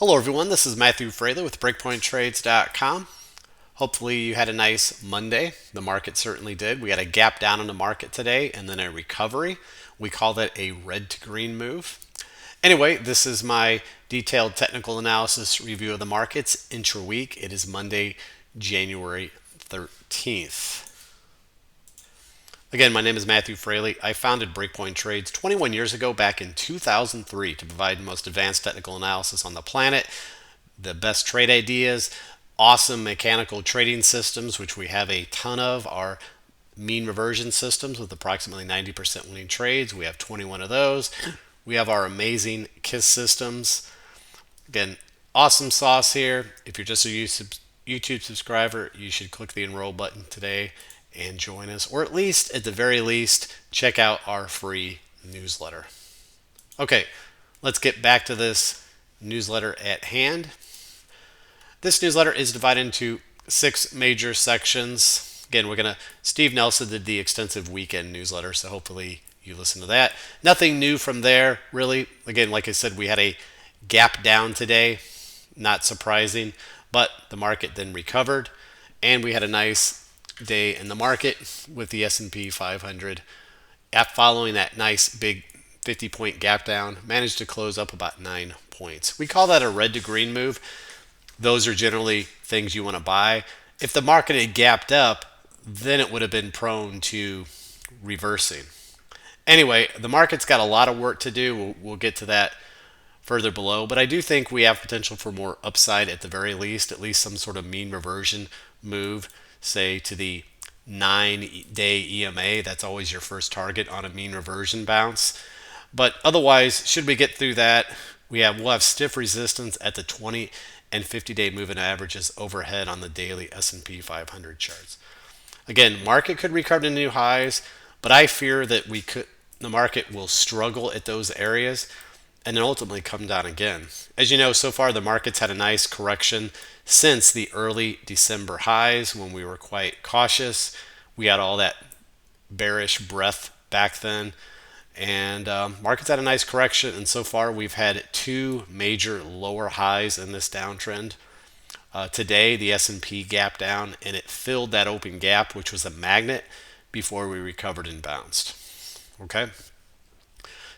Hello everyone, this is Matthew Frailey with BreakpointTrades.com. Hopefully you had a nice Monday. The market certainly did. We had a gap down in the market today and then a recovery. We call that a red to green move. Anyway, this is my detailed technical analysis review of the markets intra-week. It is Monday, January 13th. Again, my name is Matthew Frailey. I founded Breakpoint Trades 21 years ago back in 2003 to provide the most advanced technical analysis on the planet, the best trade ideas, awesome mechanical trading systems, which we have a ton of, our mean reversion systems with approximately 90% winning trades. We have 21 of those. We have our amazing KISS systems. Again, awesome sauce here. If you're just a YouTube subscriber, you should click the enroll button today and join us, or at least, at the very least, check out our free newsletter. Okay, let's get back to this newsletter at hand. This newsletter is divided into 6 major sections. Again, Steve Nelson did the extensive weekend newsletter, so hopefully you listen to that. Nothing new from there, really. Again, like I said, we had a gap down today, not surprising, but the market then recovered, and we had a nice day in the market with the S&P 500 following that nice big 50-point gap down, managed to close up about 9 points. We call that a red to green move. Those are generally things you want to buy. If the market had gapped up, then it would have been prone to reversing. Anyway, the market's got a lot of work to do. We'll get to that further below, but I do think we have potential for more upside at the very least, at least some sort of mean reversion move, say to the 9-day EMA. That's always your first target on a mean reversion bounce. But otherwise, should we get through that, we'll have stiff resistance at the 20 and 50-day moving averages overhead on the daily S&P 500 charts. Again, market could recover to new highs, but I fear that the market will struggle at those areas and then ultimately come down again. As you know, so far the market's had a nice correction since the early December highs when we were quite cautious. We had all that bearish breath back then, and market's had a nice correction, and so far we've had 2 major lower highs in this downtrend. Today the S&P gapped down and it filled that open gap, which was a magnet, before we recovered and bounced. Okay.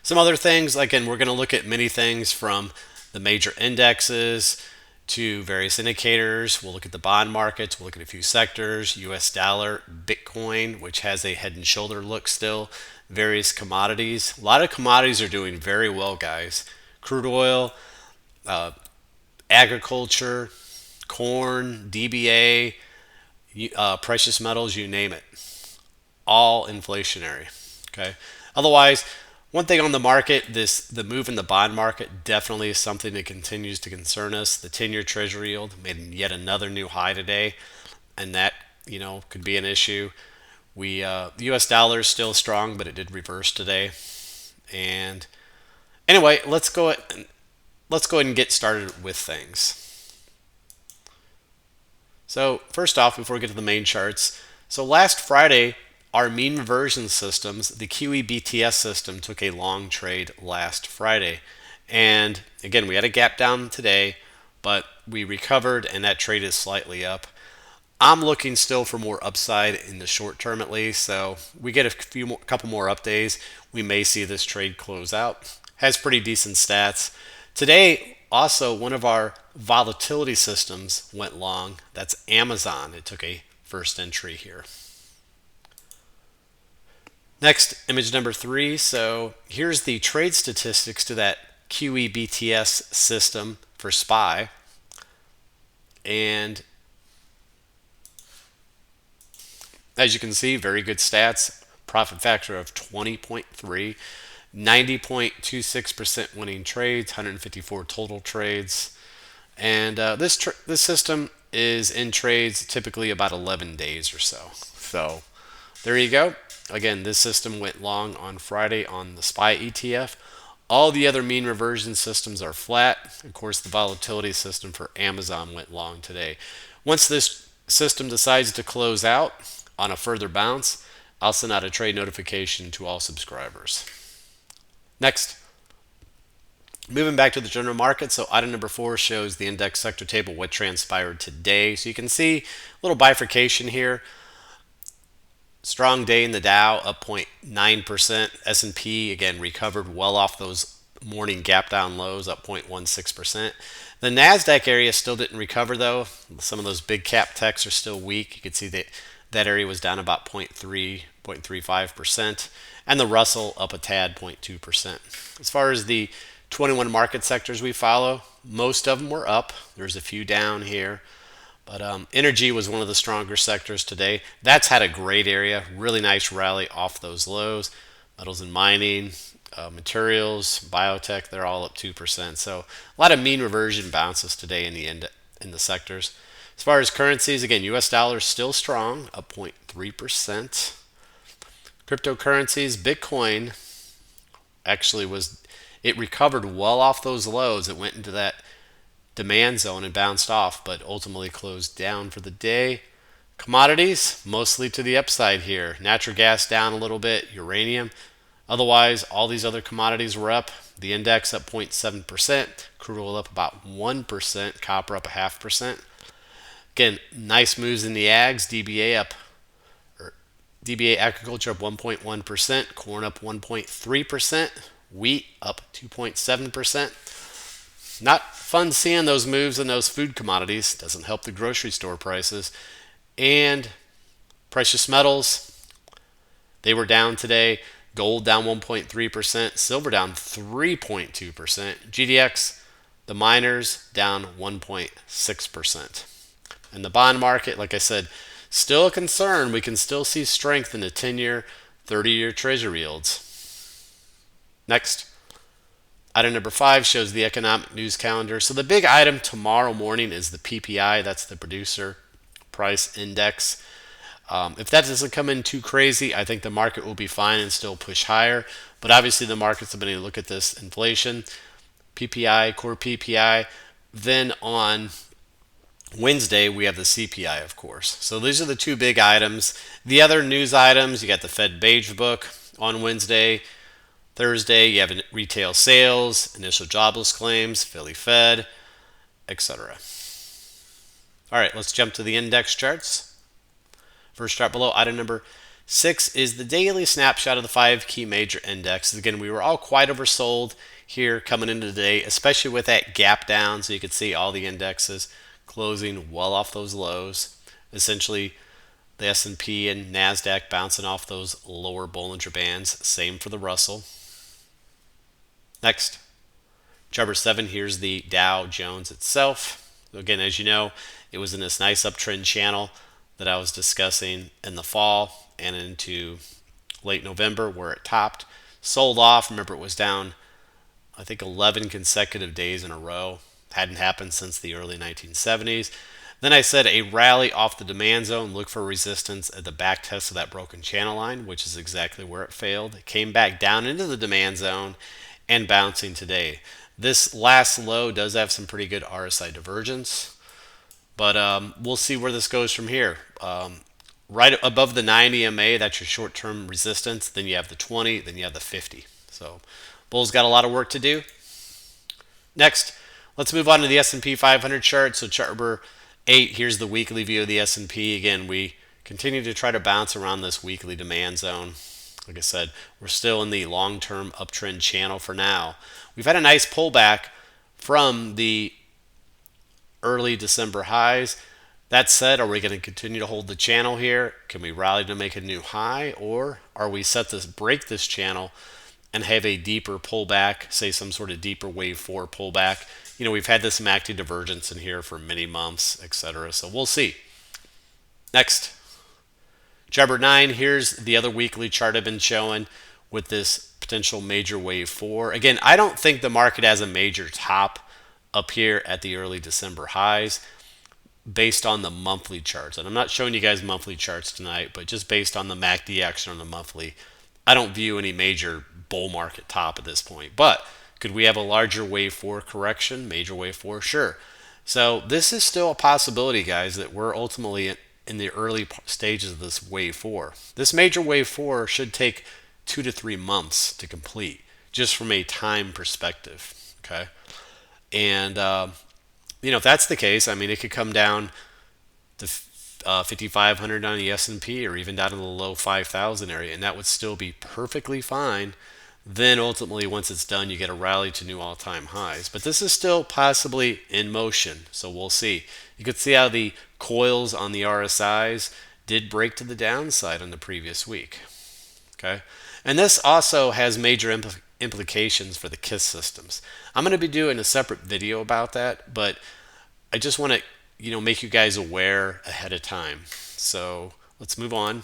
Some other things, again, we're going to look at many things from the major indexes to various indicators. We'll look at the bond markets. We'll look at a few sectors, US dollar, Bitcoin, which has a head and shoulder look still, various commodities. A lot of commodities are doing very well, guys. Crude oil, agriculture, corn, DBA, precious metals, you name it. All inflationary. Okay. Otherwise, one thing on the market, the move in the bond market definitely is something that continues to concern us. The 10-year Treasury yield made yet another new high today, and that could be an issue. The U.S. dollar is still strong, but it did reverse today. And anyway, let's go ahead and get started with things. So first off, before we get to the main charts, so last Friday, our mean reversion systems, the QE-BTS system, took a long trade last Friday. And again, we had a gap down today, but we recovered and that trade is slightly up. I'm looking still for more upside in the short term at least. So we get a couple more up days, we may see this trade close out. Has pretty decent stats. Today, also, one of our volatility systems went long. That's Amazon. It took a first entry here. Next, image number 3. So here's the trade statistics to that QE-BTS system for SPY. And as you can see, very good stats. Profit factor of 20.3, 90.26% winning trades, 154 total trades. And this system is in trades typically about 11 days or so. So there you go. Again, this system went long on Friday on the SPY ETF. All the other mean reversion systems are flat. Of course, the volatility system for Amazon went long today. Once this system decides to close out on a further bounce, I'll send out a trade notification to all subscribers. Next, Moving back to the general market, so item number 4 shows the index sector table, what transpired today. So you can see a little bifurcation here. Strong day in the Dow, up 0.9%. S&P, again, recovered well off those morning gap down lows, up 0.16%. The NASDAQ area still didn't recover, though. Some of those big cap techs are still weak. You can see that that area was down about 0.35%. And the Russell up a tad, 0.2%. As far as the 21 market sectors we follow, most of them were up. There's a few down here. But energy was one of the stronger sectors today. That's had a great area, really nice rally off those lows. Metals and mining, materials, biotech, they're all up 2%. So a lot of mean reversion bounces today in the sectors. As far as currencies, again, US dollar is still strong, up 0.3%. Cryptocurrencies, Bitcoin actually it recovered well off those lows. It went into that demand zone and bounced off, but ultimately closed down for the day. Commodities, mostly to the upside here. Natural gas down a little bit, uranium. Otherwise, all these other commodities were up. The index up 0.7%, crude oil up about 1%, copper up a 0.5%. Again, nice moves in the ags. DBA agriculture up 1.1%, corn up 1.3%, wheat up 2.7%. Not fun seeing those moves in those food commodities. Doesn't help the grocery store prices. And precious metals, they were down today. Gold down 1.3%, silver down 3.2%. GDX, the miners, down 1.6%. And the bond market, like I said, still a concern. We can still see strength in the 10-year, 30-year treasury yields. Next, item number 5 shows the economic news calendar. So the big item tomorrow morning is the PPI. That's the producer price index. If that doesn't come in too crazy, I think the market will be fine and still push higher. But obviously the markets have been able to look at this inflation, PPI, core PPI. Then on Wednesday, we have the CPI, of course. So these are the two big items. The other news items, you got the Fed Beige Book on Wednesday. Thursday, you have retail sales, initial jobless claims, Philly Fed, etc. All right, let's jump to the index charts. First chart below, item number 6 is the daily snapshot of the 5 key major indexes. Again, we were all quite oversold here coming into the day, especially with that gap down. So you can see all the indexes closing well off those lows. Essentially, the S&P and NASDAQ bouncing off those lower Bollinger Bands. Same for the Russell. Next, chart number 7, here's the Dow Jones itself. So again, as you know, it was in this nice uptrend channel that I was discussing in the fall and into late November where it topped. Sold off. Remember, it was down, I think, 11 consecutive days in a row. Hadn't happened since the early 1970s. Then I said a rally off the demand zone, look for resistance at the back test of that broken channel line, which is exactly where it failed. It came back down into the demand zone and bouncing today. This last low does have some pretty good RSI divergence, but we'll see where this goes from here. Right above the 90 MA, that's your short-term resistance. Then you have the 20, then you have the 50. So bulls got a lot of work to do. Next, let's move on to the S&P 500 chart. So chart number 8, here's the weekly view of the S&P. Again, we continue to try to bounce around this weekly demand zone. Like I said, we're still in the long-term uptrend channel for now. We've had a nice pullback from the early December highs. That said, are we going to continue to hold the channel here? Can we rally to make a new high? Or are we set to break this channel and have a deeper pullback, say some sort of deeper wave 4 pullback? You know, we've had this MACD divergence in here for many months, etc. So we'll see. Next, chart number 9, here's the other weekly chart I've been showing with this potential major wave 4. Again, I don't think the market has a major top up here at the early December highs based on the monthly charts. And I'm not showing you guys monthly charts tonight, but just based on the MACD action on the monthly, I don't view any major bull market top at this point. But could we have a larger wave 4 correction, major wave 4? Sure. So this is still a possibility, guys, that we're ultimately in the early stages of this wave 4. This major wave 4 should take 2 to 3 months to complete, just from a time perspective. Okay. And, if that's the case, I mean, it could come down to 5,500 on the S&P or even down in the low 5,000 area, and that would still be perfectly fine. Then ultimately, once it's done, you get a rally to new all-time highs. But this is still possibly in motion, so we'll see. You could see how the coils on the RSIs did break to the downside on the previous week. Okay, and this also has major implications for the KISS systems. I'm going to be doing a separate video about that, but I just want to make you guys aware ahead of time. So let's move on.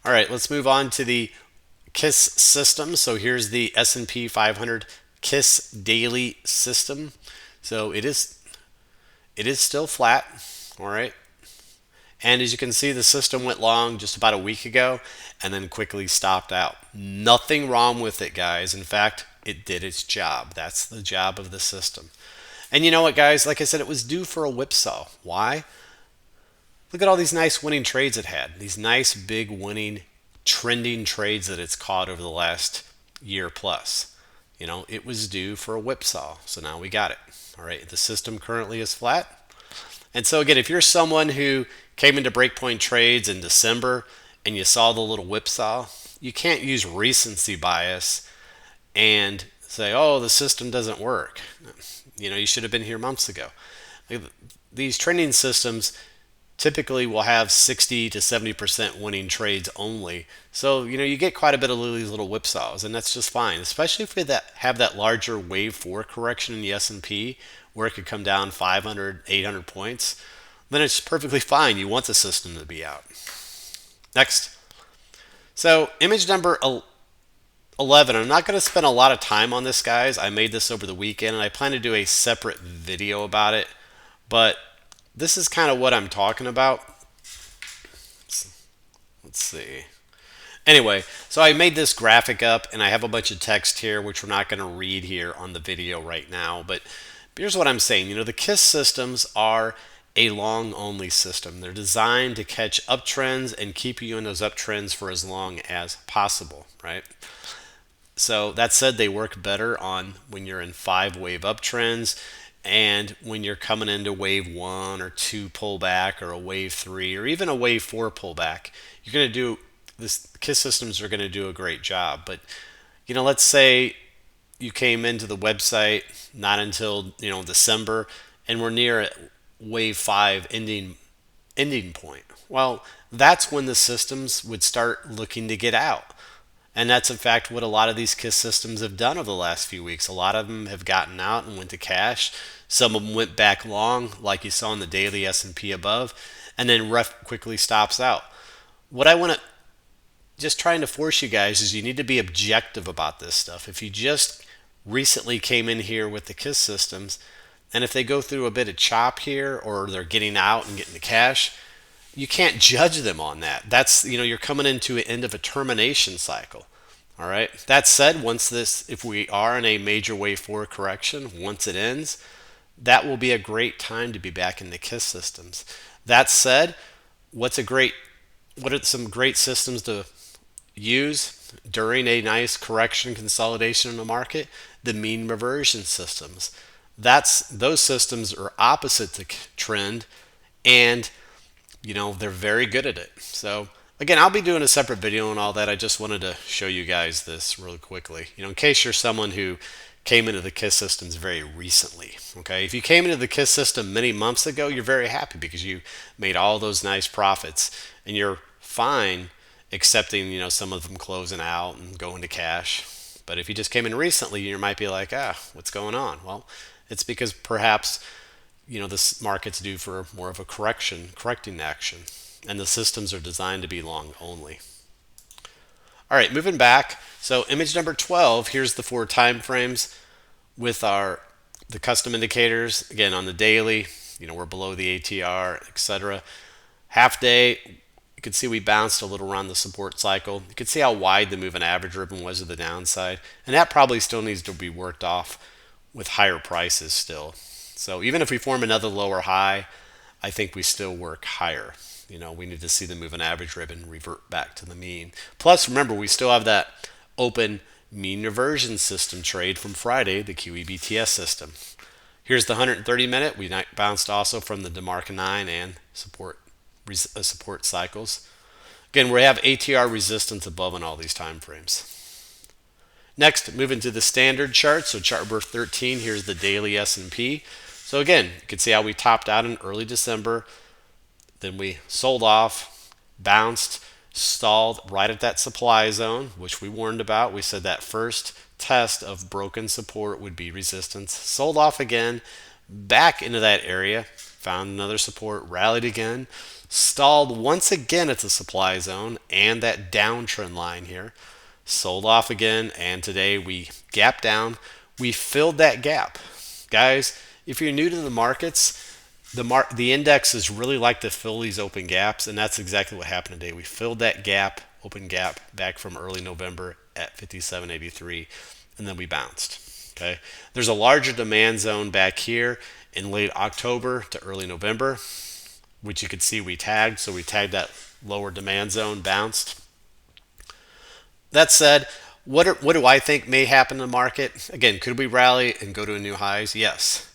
All right, let's move on to the KISS system. So here's the S&P 500 KISS daily system. So it is still flat. All right. And as you can see, the system went long just about a week ago and then quickly stopped out. Nothing wrong with it, guys. In fact, it did its job. That's the job of the system. And you know what, guys? Like I said, it was due for a whipsaw. Why? Look at all these nice winning trades it had. These nice, big, winning, trending trades that it's caught over the last year plus. It was due for a whipsaw. So now we got it. All right. The system currently is flat. And so again, if you're someone who came into Breakpoint trades in December and you saw the little whipsaw, you can't use recency bias and say, oh, the system doesn't work. You should have been here months ago. These trending systems typically will have 60 to 70% winning trades only. So, you get quite a bit of these little whipsaws, and that's just fine, especially if you have that larger wave 4 correction in the S&P where it could come down 500, 800 points. Then it's perfectly fine. You want the system to be out. Next. So image number 11. I'm not going to spend a lot of time on this, guys. I made this over the weekend, and I plan to do a separate video about it. But this is kind of what I'm talking about. Let's see. Anyway, so I made this graphic up, and I have a bunch of text here, which we're not going to read here on the video right now. But here's what I'm saying. The KISS systems are a long-only system. They're designed to catch uptrends and keep you in those uptrends for as long as possible, right? So that said, they work better on when you're in 5-wave uptrends and when you're coming into wave 1 or 2 pullback or a wave 3 or even a wave 4 pullback. You're going to do this. KISS systems are going to do a great job. But let's say you came into the website not until December and we're near wave 5 ending point. Well, that's when the systems would start looking to get out. And that's in fact what a lot of these KISS systems have done over the last few weeks. A lot of them have gotten out and went to cash. Some of them went back long, like you saw in the daily S&P above, and then ref quickly stops out. What I want to just trying to force you guys is you need to be objective about this stuff. If you just recently came in here with the KISS systems, and if they go through a bit of chop here or they're getting out and getting the cash, you can't judge them on that. That's, you're coming into an end of a termination cycle. All right. That said, if we are in a major wave 4 correction, once it ends, that will be a great time to be back in the KISS systems. That said, what are some great systems to use during a nice correction consolidation in the market? The mean reversion systems. Those systems are opposite to trend, and they're very good at it. So again, I'll be doing a separate video on all that. I just wanted to show you guys this really quickly, in case you're someone who came into the KISS systems very recently. Okay, if you came into the KISS system many months ago, you're very happy because you made all those nice profits, and you're fine accepting some of them closing out and going to cash. But if you just came in recently, you might be like, what's going on? Well, it's because perhaps this market's due for more of a correcting action, and the systems are designed to be long only. All right, moving back. So image number 12, here's the 4 time frames with the custom indicators. Again, on the daily, we're below the ATR, etc. Half day, you can see we bounced a little around the support cycle. You can see how wide the moving average ribbon was to the downside, and that probably still needs to be worked off with higher prices still. So even if we form another lower high, I think we still work higher. We need to see the moving average ribbon revert back to the mean. Plus, remember, we still have that open mean reversion system trade from Friday, the QEBTS system. Here's the 130 minute. We bounced also from the DeMark 9 and support cycles. Again, we have ATR resistance above on all these time frames. Next, moving to the standard chart. So chart number 13, here's the daily S&P. So again, you can see how we topped out in early December. Then we sold off, bounced, stalled right at that supply zone, which we warned about. We said that first test of broken support would be resistance. Sold off again, back into that area, found another support, rallied again, stalled once again at the supply zone and that downtrend line here. Sold off again, and today we gapped down. We filled that gap. Guys, if you're new to the markets, the indexes really like to fill these open gaps, and that's exactly what happened today. We filled that gap, open gap, back from early November at 57.83, and then we bounced. Okay, there's a larger demand zone back here in late October to early November, which you could see we tagged. So we tagged that lower demand zone, bounced. That said, what do I think may happen in the market? Again, could we rally and go to new highs? Yes.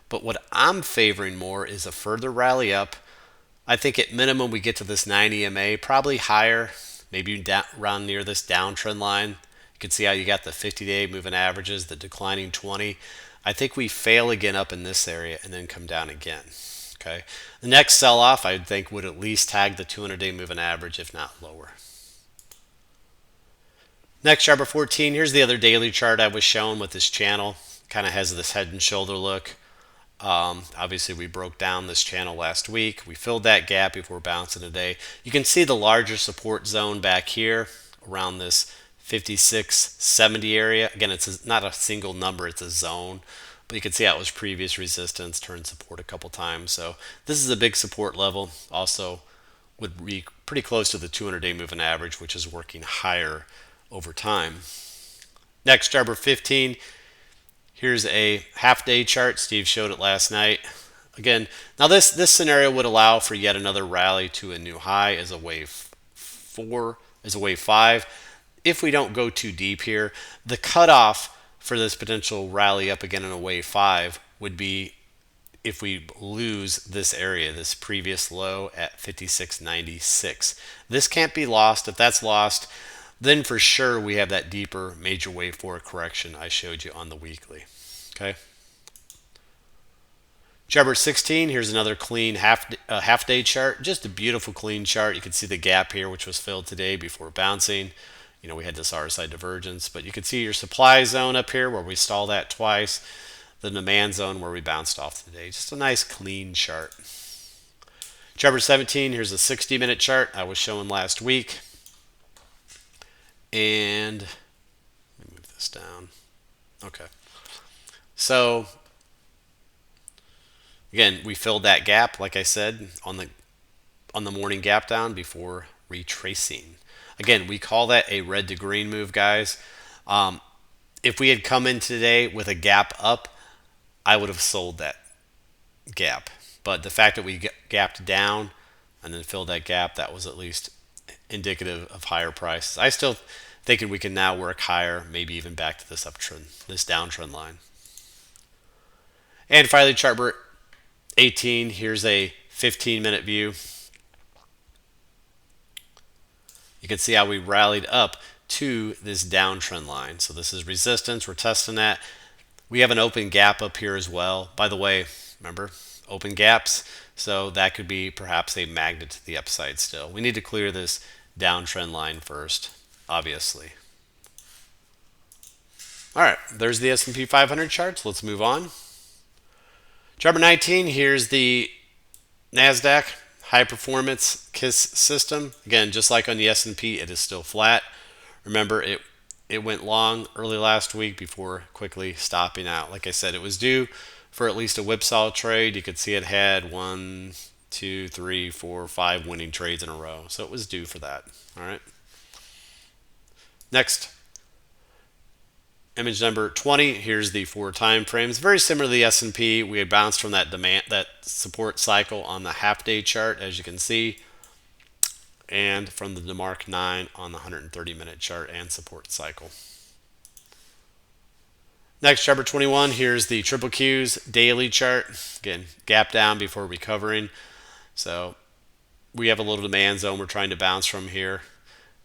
But what I'm favoring more is a further rally up. I think at minimum we get to this 9 EMA, probably higher, maybe around near this downtrend line. You can see how you got the 50-day moving averages, the declining 20. I think we fail again up in this area and then come down again. Okay. The next sell-off I think would at least tag the 200-day moving average, if not lower. Next, chart number 14. Here's the other daily chart I was showing with this channel. Kind of has this head and shoulder look. Obviously, we broke down this channel last week. We filled that gap before bouncing today. You can see the larger support zone back here around this 56.70 area. Again, it's not a single number, it's a zone. But you can see how it was previous resistance, turned support a couple times. So this is a big support level. Also would be pretty close to the 200-day moving average, which is working higher over time. Next, chart number 15. Here's a half-day chart. Steve showed it last night. Again, now this scenario would allow for yet another rally to a new high as a wave 5. If we don't go too deep here, the cutoff for this potential rally up again in a wave 5 would be if we lose this area, this previous low at 56.96. This can't be lost. If that's lost, then for sure we have that deeper major wave 4 correction I showed you on the weekly. Okay. Chart number 16, here's another clean half-day chart. Just a beautiful clean chart. You can see the gap here, which was filled today before bouncing. You know, we had this RSI divergence, but you can see your supply zone up here where we stalled at twice, the demand zone where we bounced off today. Just a nice clean chart. Chart number 17, here's a 60-minute chart I was showing last week. And let me move this down. Okay. So again, we filled that gap, like I said, on the morning gap down before retracing. Again, we call that a red to green move, guys. If we had come in today with a gap up, I would have sold that gap. But the fact that we gapped down and then filled that gap, that was at least indicative of higher prices. I still thinking we can now work higher, maybe even back to this uptrend, this downtrend line. And finally, chart number 18. Here's a 15-minute view. You can see how we rallied up to this downtrend line. So this is resistance. We're testing that. We have an open gap up here as well. By the way, remember, open gaps. So that could be perhaps a magnet to the upside still. We need to clear this downtrend line first, obviously. All right, there's the S&P 500 charts. Let's move on. Chart number 19, here's the NASDAQ high performance KISS system. Again, just like on the S&P, it is still flat. Remember, it went long early last week before quickly stopping out. Like I said, it was due for at least a whipsaw trade. You could see it had 1, 2, 3, 4, 5 winning trades in a row. So it was due for that. All right. Next, image number 20. Here's the 4 time frames. Very similar to the S&P. We had bounced from that support cycle on the half-day chart, as you can see, and from the DeMark 9 on the 130-minute chart and support cycle. Next, chart number 21, here's the triple Q's daily chart. Again, gap down before recovering. So we have a little demand zone we're trying to bounce from here.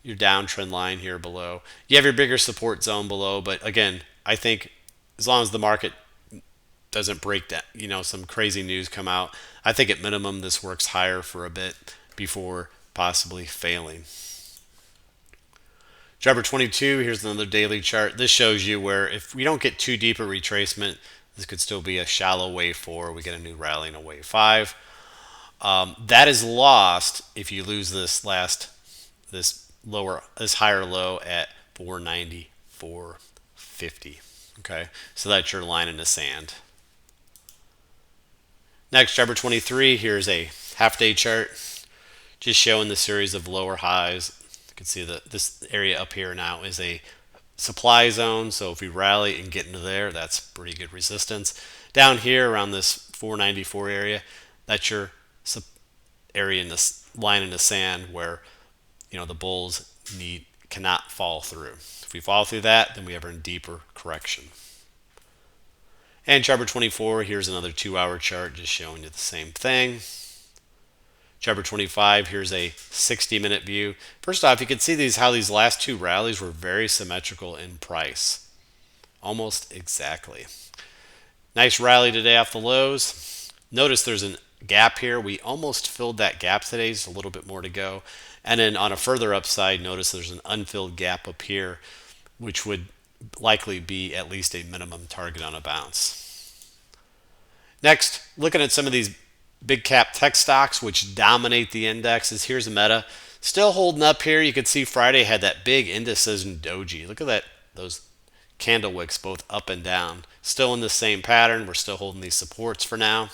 Your downtrend line here below. You have your bigger support zone below, but again, I think as long as the market doesn't break that, some crazy news come out, I think at minimum this works higher for a bit before possibly failing. Chart number 22, here's another daily chart. This shows you where if we don't get too deep a retracement, this could still be a shallow wave 4. We get a new rally in a wave 5. That is lost if you lose this higher low at 490, 450. Okay, so that's your line in the sand. Next, chart number 23, here's a half-day chart, just showing the series of lower highs. You can see that this area up here now is a supply zone, so if we rally and get into there, that's pretty good resistance. Down here around this 494 area, that's your area in this line in the sand where the bulls cannot fall through. If we fall through that, then we have a deeper correction. And chart number 24, here's another 2-hour chart just showing you the same thing. Chart number 25, here's a 60-minute view. First off, you can see how these last two rallies were very symmetrical in price. Almost exactly. Nice rally today off the lows. Notice there's a gap here. We almost filled that gap today. There's a little bit more to go. And then on a further upside, notice there's an unfilled gap up here, which would likely be at least a minimum target on a bounce. Next, looking at some of these big cap tech stocks which dominate the indexes. Here's Meta, still holding up here. You can see Friday had that big indecision doji. Look at that, those candle wicks both up and down. Still in the same pattern. We're still holding these supports for now.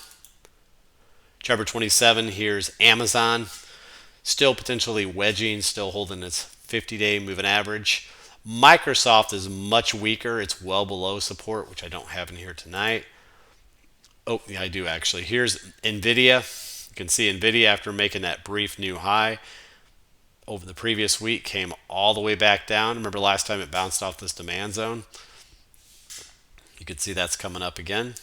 Chart number 27, here's Amazon, still potentially wedging, still holding its 50-day moving average. Microsoft is much weaker. It's well below support, which I don't have in here tonight. Oh, yeah, I do actually. Here's NVIDIA. You can see NVIDIA, after making that brief new high over the previous week, came all the way back down. Remember last time it bounced off this demand zone? You can see that's coming up again.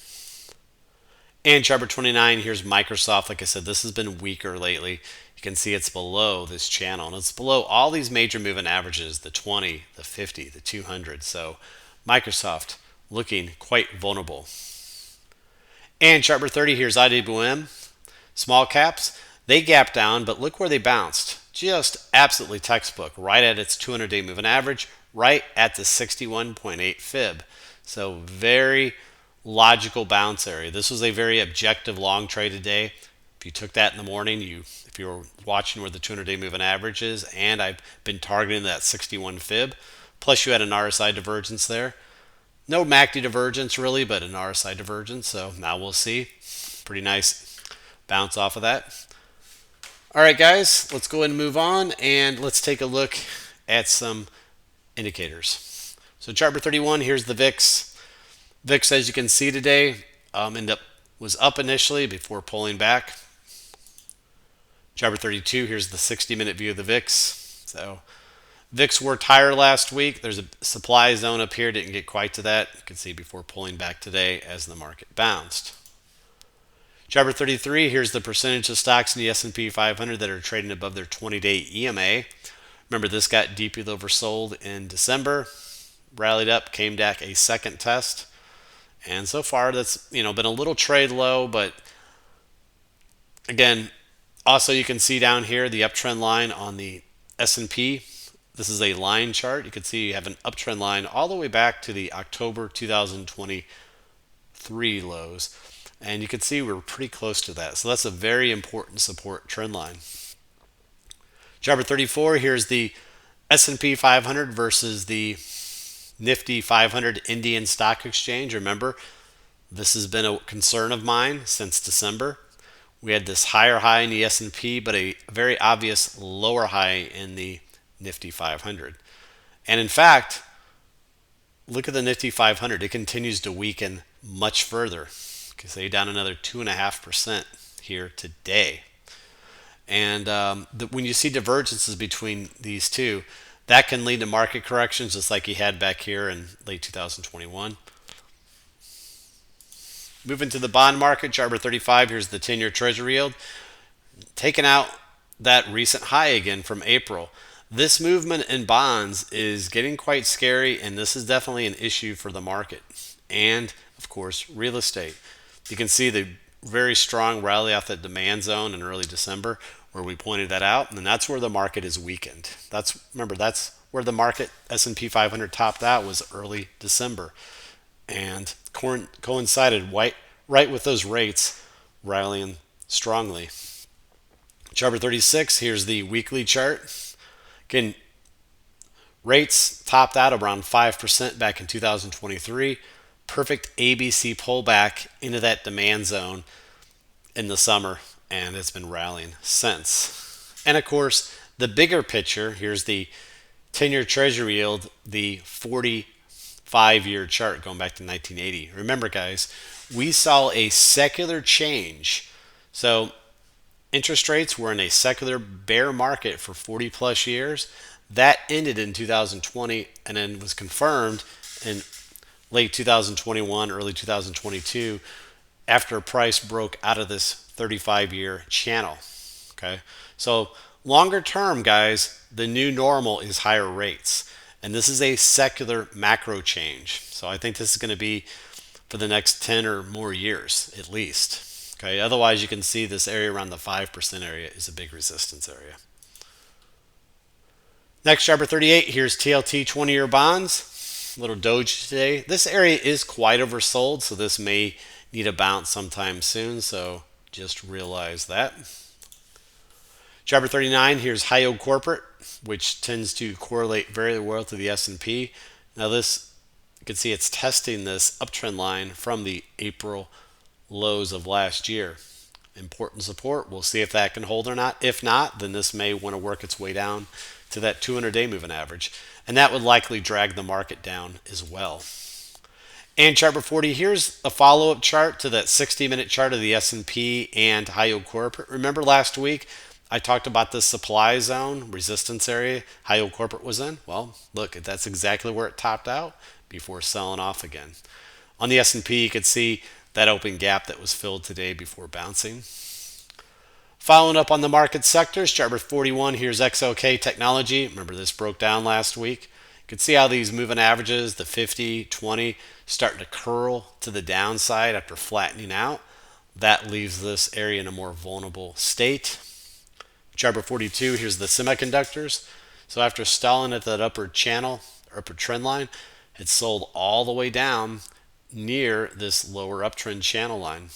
And chart number 29, here's Microsoft. Like I said, this has been weaker lately. You can see it's below this channel, and it's below all these major moving averages, the 20, the 50, the 200. So Microsoft looking quite vulnerable. And chart number 30, here's IWM. Small caps, they gapped down, but look where they bounced. Just absolutely textbook, right at its 200-day moving average, right at the 61.8 fib. So very logical bounce area. This was a very objective long trade today. If you took that in the morning, if you were watching where the 200-day moving average is, and I've been targeting that 61 fib, plus you had an RSI divergence there. No MACD divergence really, but an RSI divergence. So now we'll see. Pretty nice bounce off of that. All right, guys, let's go ahead and move on, and let's take a look at some indicators. So chart number 31, here's the VIX. VIX, as you can see today, was up initially before pulling back. Chart number 32, here's the 60-minute view of the VIX. So VIX worked higher last week. There's a supply zone up here. Didn't get quite to that. You can see before pulling back today as the market bounced. Chart number 33, here's the percentage of stocks in the S&P 500 that are trading above their 20-day EMA. Remember, this got deeply oversold in December. Rallied up, came back a second test. And so far, that's been a little trade low, but again, also you can see down here the uptrend line on the S&P. This is a line chart. You can see you have an uptrend line all the way back to the October 2023 lows. And you can see we're pretty close to that. So that's a very important support trend line. Chart number 34, here's the S&P 500 versus the Nifty 500 Indian Stock Exchange. Remember, this has been a concern of mine since December. We had this higher high in the S&P, but a very obvious lower high in the Nifty 500. And in fact, look at the Nifty 500. It continues to weaken much further. You can say down another 2.5% here today. And when you see divergences between these two, that can lead to market corrections just like you had back here in late 2021. Moving to the bond market, chart number 35, here's the 10-year Treasury yield. Taking out that recent high again from April. This movement in bonds is getting quite scary, and this is definitely an issue for the market and, of course, real estate. You can see the very strong rally off that demand zone in early December where we pointed that out, and that's where the market is weakened. Remember, that's where the market S&P 500 topped out, was early December, and coincided right with those rates rallying strongly. Chart number 36, here's the weekly chart. Again, rates topped out around 5% back in 2023. Perfect ABC pullback into that demand zone in the summer, and it's been rallying since. And of course, the bigger picture, here's the 10-year Treasury yield, the 45-year chart going back to 1980. Remember, guys, we saw a secular change. So interest rates were in a secular bear market for 40 plus years. That ended in 2020 and then was confirmed in late 2021, early 2022, after price broke out of this 35-year channel. Okay, so longer term, guys, the new normal is higher rates, and this is a secular macro change. So I think this is going to be for the next 10 or more years at least. Okay, otherwise you can see this area around the 5% area is a big resistance area. Next, chart number 38, here's TLT 20-year bonds. Little doji today. This area is quite oversold, so this may need a bounce sometime soon, so just realize that. Chart number 39, here's high yield corporate, which tends to correlate very well to the S&P. Now this, you can see it's testing this uptrend line from the April lows of last year. Important support. We'll see if that can hold or not. If not, then this may want to work its way down to that 200-day moving average, and that would likely drag the market down as well. And chart number 40, here's a follow-up chart to that 60-minute chart of the S&P and high yield corporate. Remember last week I talked about this supply zone resistance area high yield corporate was in? Well, look, that's exactly where it topped out before selling off again. On the S&P, you could see that open gap that was filled today before bouncing. Following up on the market sectors, chart number 41, here's XLK Technology. Remember, this broke down last week. You can see how these moving averages, the 50, 20, starting to curl to the downside after flattening out. That leaves this area in a more vulnerable state. Chart number 42, here's the semiconductors. So after stalling at that upper channel, upper trend line, it sold all the way down near this lower uptrend channel line.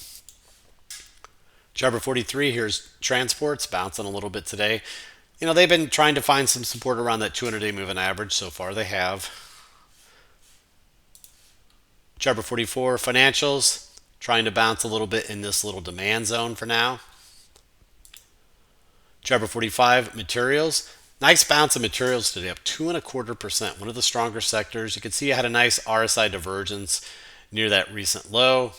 Chart number 43, here's transports, bouncing a little bit today. You know, they've been trying to find some support around that 200-day moving average. So far they have. Chart number 44, financials, trying to bounce a little bit in this little demand zone for now. Chart number 45, materials. Nice bounce of materials today, up 2.25%. One of the stronger sectors. You can see I had a nice RSI divergence near that recent low.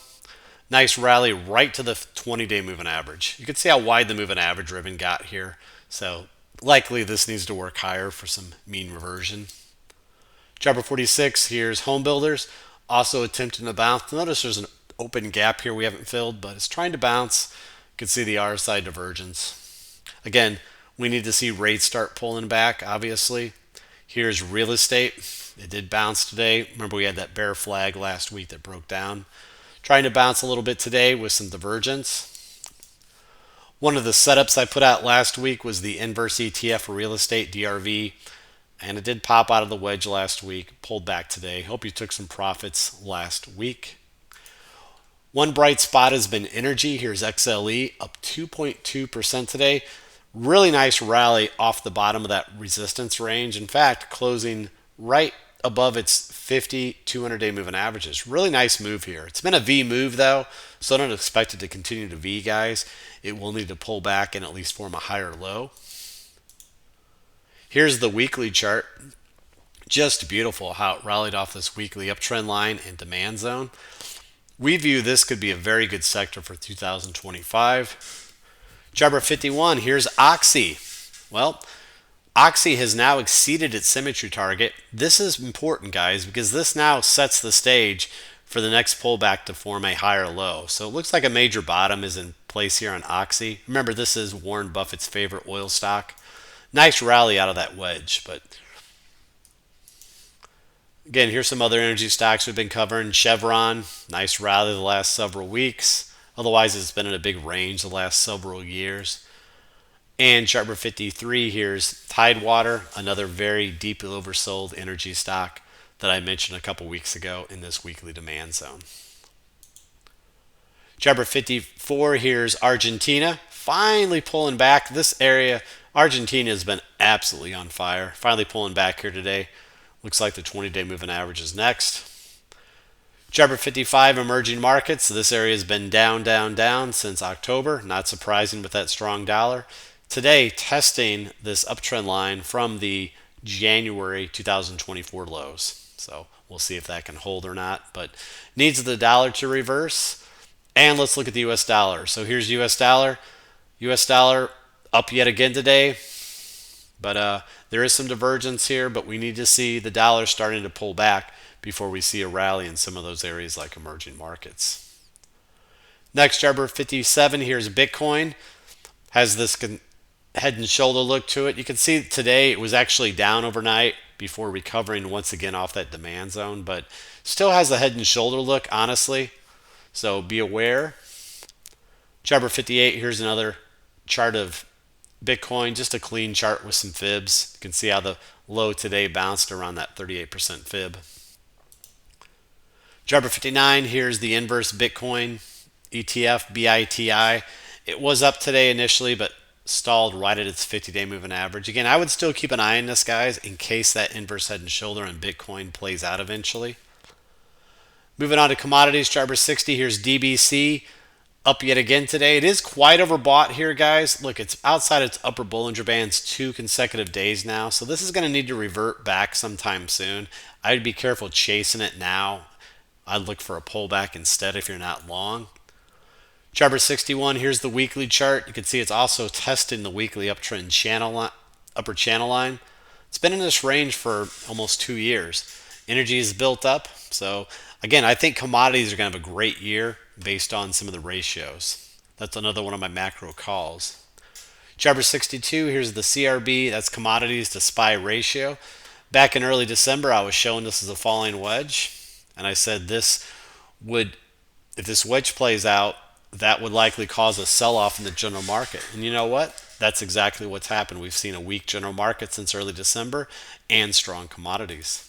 Nice rally right to the 20-day moving average. You can see how wide the moving average ribbon got here. So likely this needs to work higher for some mean reversion. Chart number 46, here's home builders. Also attempting to bounce. Notice there's an open gap here we haven't filled, but it's trying to bounce. You can see the RSI divergence. Again, we need to see rates start pulling back, obviously. Here's real estate. It did bounce today. Remember, we had that bear flag last week that broke down. Trying to bounce a little bit today with some divergence. One of the setups I put out last week was the inverse ETF for real estate, DRV, and it did pop out of the wedge last week, pulled back today. Hope you took some profits last week. One bright spot has been energy. Here's XLE, up 2.2% today. Really nice rally off the bottom of that resistance range. In fact, closing right above its 50, 200-day moving averages. Really nice move here. It's been a V move though, so don't expect it to continue to V, guys. It will need to pull back and at least form a higher low. Here's the weekly chart. Just beautiful how it rallied off this weekly uptrend line and demand zone. We view this could be a very good sector for 2025. Chart number 51, here's Oxy. Well, Oxy has now exceeded its symmetry target. This is important, guys, because this now sets the stage for the next pullback to form a higher low. So it looks like a major bottom is in place here on Oxy. Remember, this is Warren Buffett's favorite oil stock. Nice rally out of that wedge, but again, here's some other energy stocks we've been covering. Chevron, nice rally the last several weeks. Otherwise, it's been in a big range the last several years. And chart number 53, here's Tidewater, another very deeply oversold energy stock that I mentioned a couple weeks ago in this weekly demand zone. Chart number 54, here's Argentina, finally pulling back. This area, Argentina has been absolutely on fire. Finally pulling back here today. Looks like the 20-day moving average is next. Chart number 55, emerging markets. So this area has been down, down, down since October. Not surprising with that strong dollar. Today, testing this uptrend line from the January 2024 lows. So we'll see if that can hold or not. But needs the dollar to reverse. And let's look at the US dollar. So here's US dollar. US dollar up yet again today. But there is some divergence here, but we need to see the dollar starting to pull back before we see a rally in some of those areas like emerging markets. Next, chart number 57, here's Bitcoin. Has this head and shoulder look to it. You can see today it was actually down overnight before recovering once again off that demand zone, but still has a head and shoulder look, honestly. So be aware. Chart number 58, here's another chart of Bitcoin, just a clean chart with some fibs. You can see how the low today bounced around that 38% fib. Chart number 59, here's the inverse Bitcoin ETF, BITI. It was up today initially, but stalled right at its 50-day moving average. Again, I would still keep an eye on this, guys, in case that inverse head and shoulder on Bitcoin plays out eventually. Moving on to commodities, chart number 60, here's DBC. Up yet again today. It is quite overbought here, guys. Look, it's outside its upper Bollinger Bands 2 consecutive days now. So this is going to need to revert back sometime soon. I'd be careful chasing it now. I'd look for a pullback instead if you're not long. Chart number 61, here's the weekly chart. You can see it's also testing the weekly uptrend upper channel line. It's been in this range for almost 2 years. Energy is built up. So again, I think commodities are going to have a great year based on some of the ratios. That's another one of my macro calls. Chart number 62, here's the CRB, that's commodities to SPY ratio. Back in early December, I was showing this as a falling wedge, and I said this would, if this wedge plays out, that would likely cause a sell-off in the general market. And you know what? That's exactly what's happened. We've seen a weak general market since early December and strong commodities.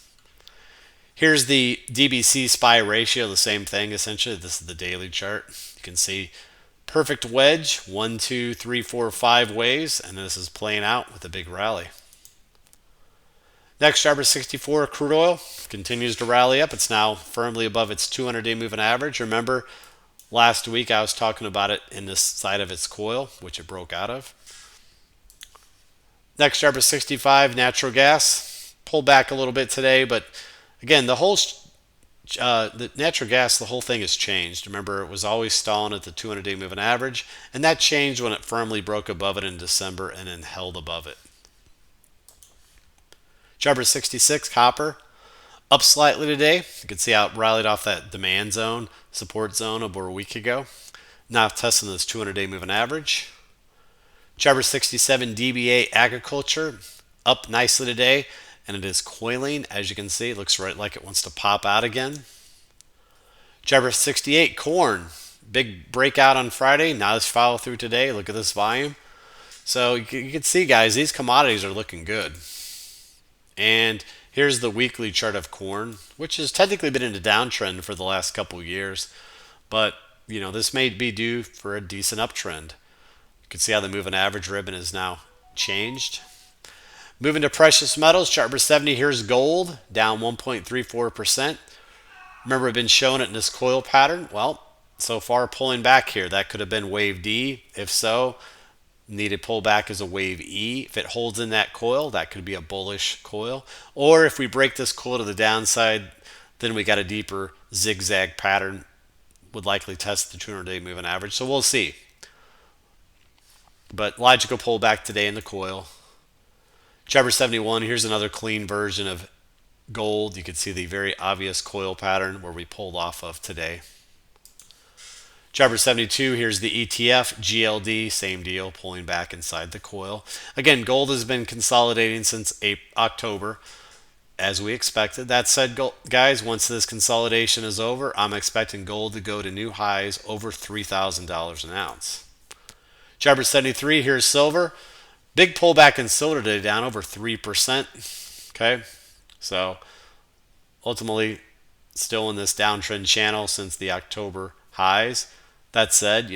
Here's the DBC SPY ratio, the same thing essentially. This is the daily chart. You can see perfect wedge, 1, 2, 3, 4, 5 waves, and this is playing out with a big rally. Next, chart number 64, crude oil continues to rally up. It's now firmly above its 200-day moving average. Remember, last week I was talking about it in this side of its coil, which it broke out of. Next, chart number 65, natural gas. Pulled back a little bit today, but again, the natural gas, the whole thing has changed. Remember, it was always stalling at the 200-day moving average, and that changed when it firmly broke above it in December and then held above it. Chart number 66, copper, up slightly today. You can see how it rallied off that demand zone, support zone over a week ago. Now testing this 200-day moving average. Chart number 67, DBA agriculture, up nicely today. And it is coiling, as you can see. It looks right like it wants to pop out again. Chart number 68, corn. Big breakout on Friday. Now let's follow through today. Look at this volume. So you can see, guys, these commodities are looking good. And here's the weekly chart of corn, which has technically been in a downtrend for the last couple of years. But, you know, this may be due for a decent uptrend. You can see how the moving average ribbon is now changed. Moving to precious metals, chart number 70, here's gold, down 1.34%. Remember, I've been showing it in this coil pattern. Well, so far pulling back here. That could have been wave D. If so, needed pullback as a wave E. If it holds in that coil, that could be a bullish coil. Or if we break this coil to the downside, then we got a deeper zigzag pattern. Would likely test the 200-day moving average. So we'll see. But logical pullback today in the coil. Chart number 71, here's another clean version of gold, you can see the very obvious coil pattern where we pulled off of today. Chart number 72, here's the ETF, GLD, same deal, pulling back inside the coil. Again, gold has been consolidating since October, as we expected. That said, guys, once this consolidation is over, I'm expecting gold to go to new highs over $3,000 an ounce. Chart number 73, here's silver. Big pullback in silver today, down over 3%. Okay, so ultimately still in this downtrend channel since the October highs. That said,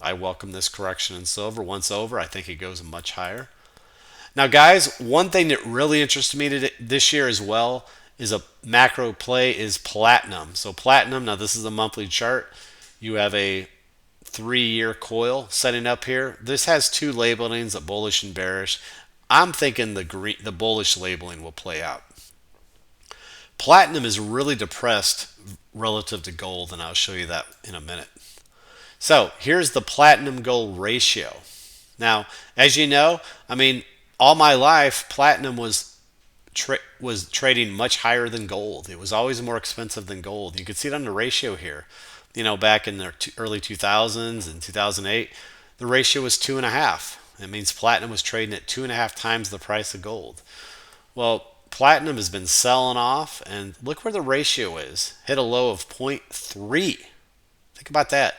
I welcome this correction in silver. Once over, I think it goes much higher. Now, guys, one thing that really interests me this year as well is a macro play is platinum. So platinum, now this is a monthly chart. You have a 3-year coil setting up here. This has two labelings, a bullish and bearish. I'm thinking the bullish labeling will play out. Platinum is really depressed relative to gold, and I'll show you that in a minute. So here's the platinum gold ratio. Now, as you know, all my life, platinum was trading much higher than gold. It was always more expensive than gold. You can see it on the ratio here. Back in the early 2000s and 2008, the ratio was 2.5. That means platinum was trading at 2.5 times the price of gold. Well, platinum has been selling off, and look where the ratio is. Hit a low of 0.3. Think about that.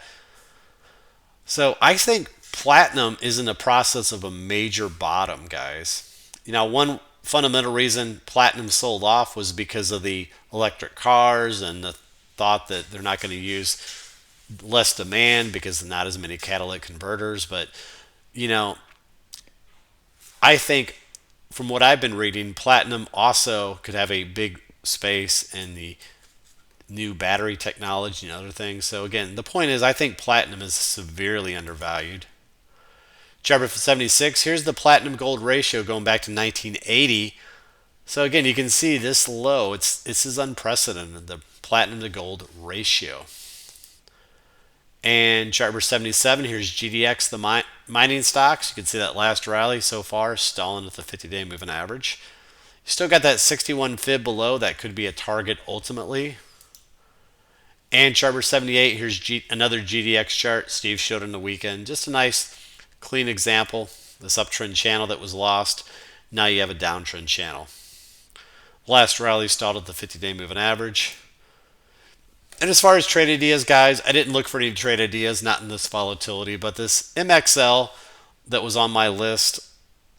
So I think platinum is in the process of a major bottom, guys. One fundamental reason platinum sold off was because of the electric cars and the thought that they're not going to use less demand because there's not as many catalytic converters. But, I think from what I've been reading, platinum also could have a big space in the new battery technology and other things. So again, the point is I think platinum is severely undervalued. Chart number 76, here's the platinum gold ratio going back to 1980. So again, you can see this low. This is unprecedented, the platinum to gold ratio. And chart number 77, here's GDX, the mining stocks. You can see that last rally so far stalling at the 50-day moving average. You still got that 61 fib below. That could be a target ultimately. And chart number 78, here's another GDX chart Steve showed on the weekend. Just a nice clean example. This uptrend channel that was lost. Now you have a downtrend channel. Last rally stalled at the 50-day moving average. And as far as trade ideas, guys, I didn't look for any trade ideas, not in this volatility, but this MXL that was on my list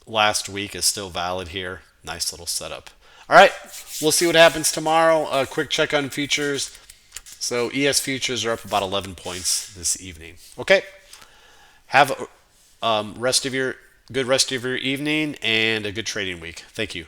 last week is still valid here. Nice little setup. All right, we'll see what happens tomorrow. A quick check on futures. So ES futures are up about 11 points this evening. Okay, have a good rest of your evening and a good trading week. Thank you.